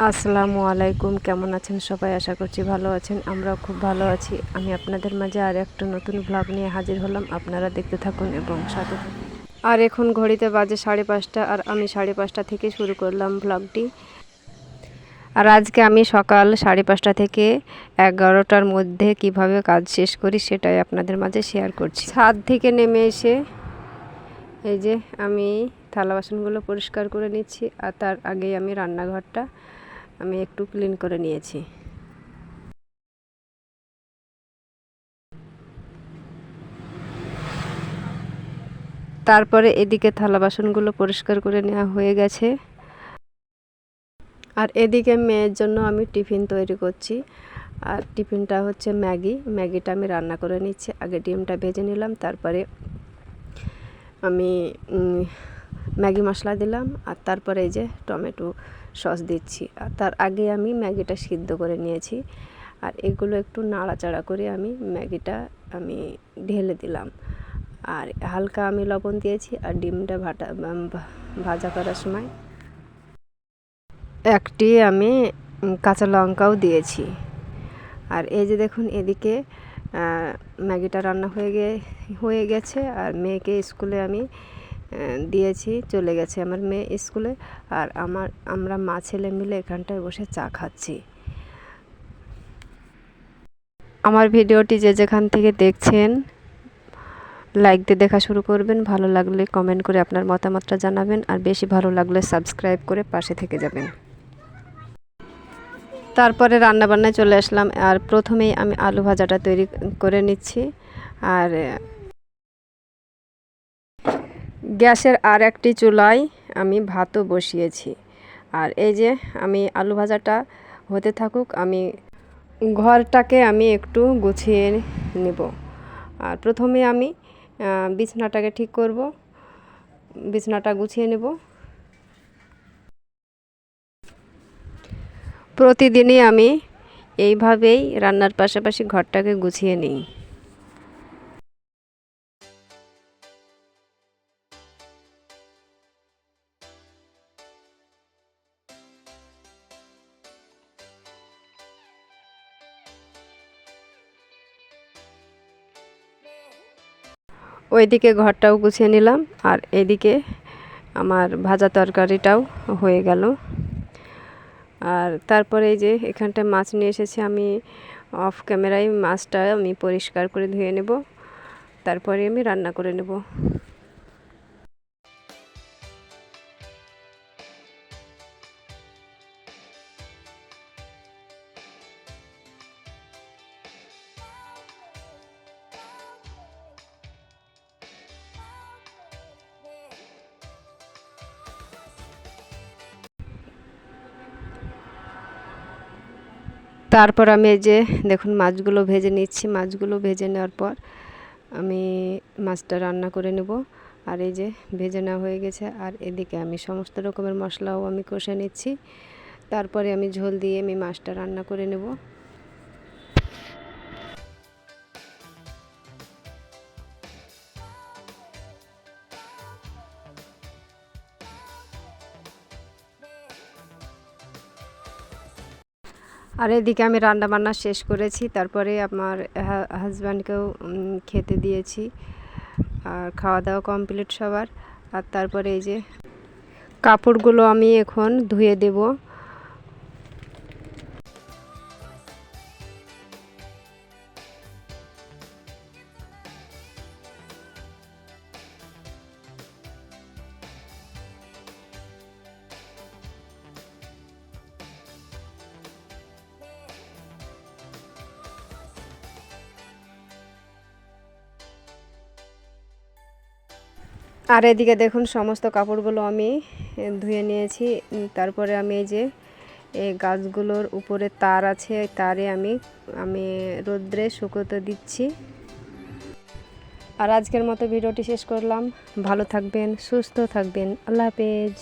আসসালামু আলাইকুম। কেমন আছেন সবাই? আশা করছি ভালো আছেন। আমরাও খুব ভালো আছি। আমি আপনাদের মাঝে আর একটা নতুন ভ্লগ নিয়ে হাজির হলাম। আপনারা দেখতে থাকুন এবং সাথে থাকুন। আর এখন ঘড়িতে বাজে 5:30 আর আমি 5:30 থেকে শুরু করলাম ভ্লগটি। আর আজকে আমি সকাল 5:30 থেকে 11টার মধ্যে কিভাবে কাজ শেষ করি সেটাই আপনাদের মাঝে শেয়ার করছি। ছাদ থেকে নেমে এসে এই যে আমি থালা বাসনগুলো পরিষ্কার করে নিচ্ছি, আর তার আগেই আমি রান্নাঘরটা আমি একটু ক্লিন করে নিয়েছি। তারপরে এদিকে থালা বাসনগুলো পরিষ্কার করে নেওয়া হয়ে গেছে, আর এদিকে মেয়ের জন্য আমি টিফিন তৈরি করছি। আর টিফিনটা হচ্ছে ম্যাগিটা আমি রান্না করে নিচ্ছি। আগে ডিমটা ভেজে নিলাম, তারপরে আমি ম্যাগি মশলা দিলাম, আর তারপরে এই যে টমেটো সস দিচ্ছি। আর তার আগে আমি ম্যাগিটা সিদ্ধ করে নিয়েছি, আর এগুলো একটু নাড়াচাড়া করে আমি ম্যাগিটা আমি ঢেলে দিলাম। আর হালকা আমি লবণ দিয়েছি, আর ডিমটা ভাজা করার সময় একটি আমি কাঁচা লঙ্কাও দিয়েছি। আর এই যে দেখুন এদিকে ম্যাগিটা রান্না হয়ে গেছে, আর মেয়েকে স্কুলে আমি দিয়েছি, চলে গেছে আমার মেয়ে স্কুলে। আর আমরা মা ছেলে মিলে এখানটায় বসে চা খাচ্ছি। আমার ভিডিওটি যে যেখান থেকে দেখছেন লাইক দিয়ে দেখা শুরু করবেন, ভালো লাগলে কমেন্ট করে আপনার মতামতটা জানাবেন, আর বেশি ভালো লাগলে সাবস্ক্রাইব করে পাশে থেকে যাবেন। তারপরে রান্নাবান্নায় চলে আসলাম, আর প্রথমেই আমি আলু ভাজাটা তৈরি করে নিচ্ছি। আর গ্যাসের আর একটি চুলায় আমি ভাতও বসিয়েছি। আর এই যে আমি আলু ভাজাটা হতে থাকুক, আমি ঘরটাকে আমি একটু গুছিয়ে নেব। আর প্রথমে আমি বিছানাটাকে ঠিক করব, বিছানাটা গুছিয়ে নেব। প্রতিদিনই আমি এইভাবেই রান্নার পাশাপাশি ঘরটাকে গুছিয়ে নিই। ওইদিকে ঘরটাও গুছিয়ে নিলাম, আর এদিকে আমার ভাজা তরকারিটাও হয়ে গেল। আর তারপরে এই যে এখানটায় মাছ নিয়ে এসেছি, আমি অফ ক্যামেরায় মাছটা আমি পরিষ্কার করে ধুয়ে নেব, তারপরে আমি রান্না করে নেব। তারপর আমি এই যে দেখুন মাছগুলো ভেজে নিচ্ছি। মাছগুলো ভেজে নেওয়ার পর আমি মাছটা রান্না করে নেব। আর এই যে ভেজে নেওয়া হয়ে গেছে, আর এদিকে আমি সমস্ত রকমের মশলাও আমি কষে নিচ্ছি। তারপরে আমি ঝোল দিয়ে আমি মাছটা রান্না করে নেব। আর এদিকে আমি রান্না বান্না শেষ করেছি, তারপরে আমার হাজব্যান্ডকেও খেতে দিয়েছি, আর খাওয়া দাওয়া কমপ্লিট সবার। আর তারপরে এই যে কাপড়গুলো আমি এখন ধুয়ে দেব। আর এদিকে দেখুন সমস্ত কাপড়গুলো আমি ধুয়ে নিয়েছি। তারপরে আমি এই যে এই গাছগুলোর উপরে তার আছে, তারে আমি রোদ্রে শুকোতে দিচ্ছি। আর আজকের মতো ভিডিওটি শেষ করলাম। ভালো থাকবেন, সুস্থ থাকবেন। আল্লাহ হাফেজ।